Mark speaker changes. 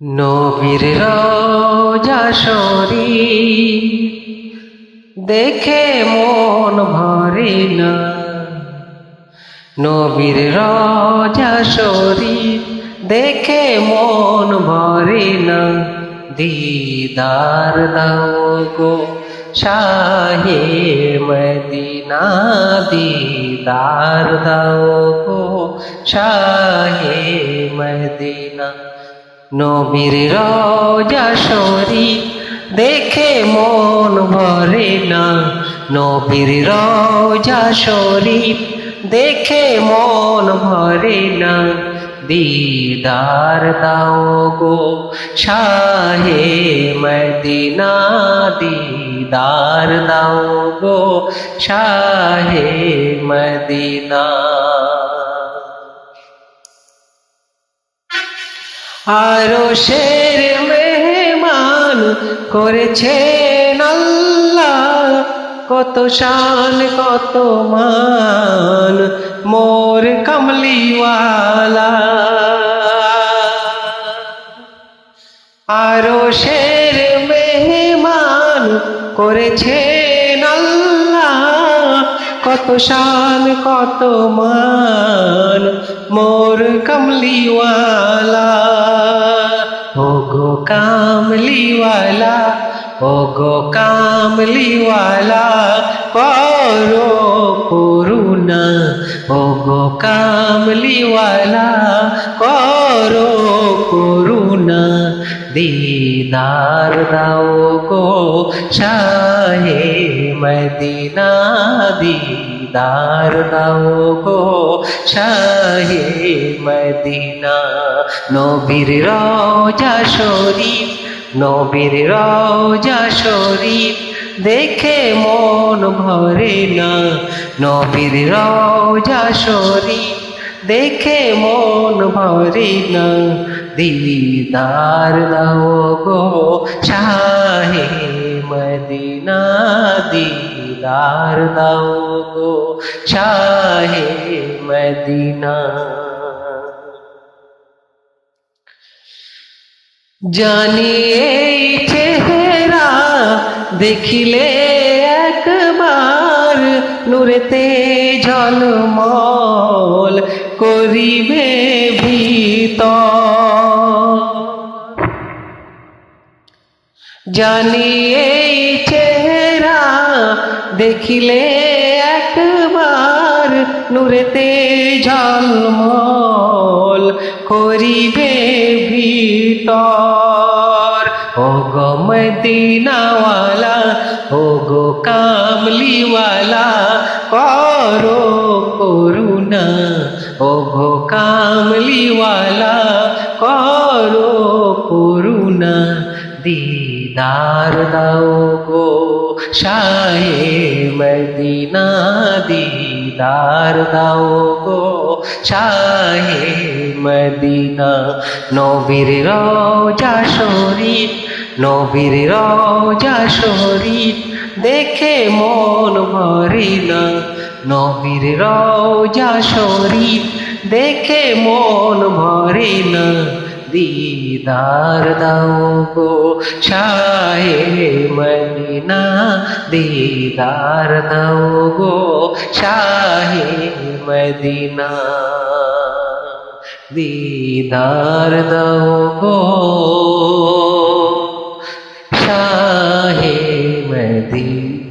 Speaker 1: নবীর রওজা শরীফ দেখে মন ভরে না। নবীর রওজা শরীফ দেখে মন ভরে না। দিদার দাও গো শাহে মদিনা, দিদার দাও গো শাহে মদিনা। নবীর রওজা শরীফ দেখে মন ভরে না। নবীর রওজা শরীফ দেখে মন ভরে না। দিদার দাও গো শাহে মদিনা, দিদার দাও গো শাহে মদিনা। আরশের মেহমান করেছেন আল্লাহ, কত শান কত মান মোর কামলিওয়ালা। আরশের মেহমান করেছেন আল্লাহ, কত শান কত মান মোর কামলিওয়ালা। ও গো কামলিওয়ালা, ও গো কামলিওয়ালা, করো করুণা। ও গো কামলিওয়ালা, করো করুণা। দিদার দাও গো শাহে মদিনা, দিদার দাও গো শাহে মদিনা। নবীর রওজা শরীফ, নবীর রওজা শরীফ দেখে মন ভরে না। নবীর রওজা শরীফ দেখে মন ভরে না। দিদার দাও গো শাহে মদিনা, দিদার দাও গো শাহে মদিনা। জানি এই চেহারা দেখিলে একবার নূরেতে ঝলমল করিবে ভিতর। জানি এই চেহারা দেখিলে একবার নূরেতে ঝলমল করিবে ভিতর। ও গো মদিনাওয়ালা, ও গো কামলিওয়ালা, করো করুণা। ও গো কামলিওয়ালা, করো করুণা। দিদার দাও গো শাহে মদিনা, দিদার দাও গো শাহে মদিনা। নবীর রওজা শরীফ, নবীর রওজা শরীফ দেখে মন ভরে না। নবীর রওজা শরীফ দেখে মন ভরে না। দিদার দাও গো শাহে মদিনা, দিদার দাও গো শাহে মদিনা। দিদার দাও গো শাহে মদিনা।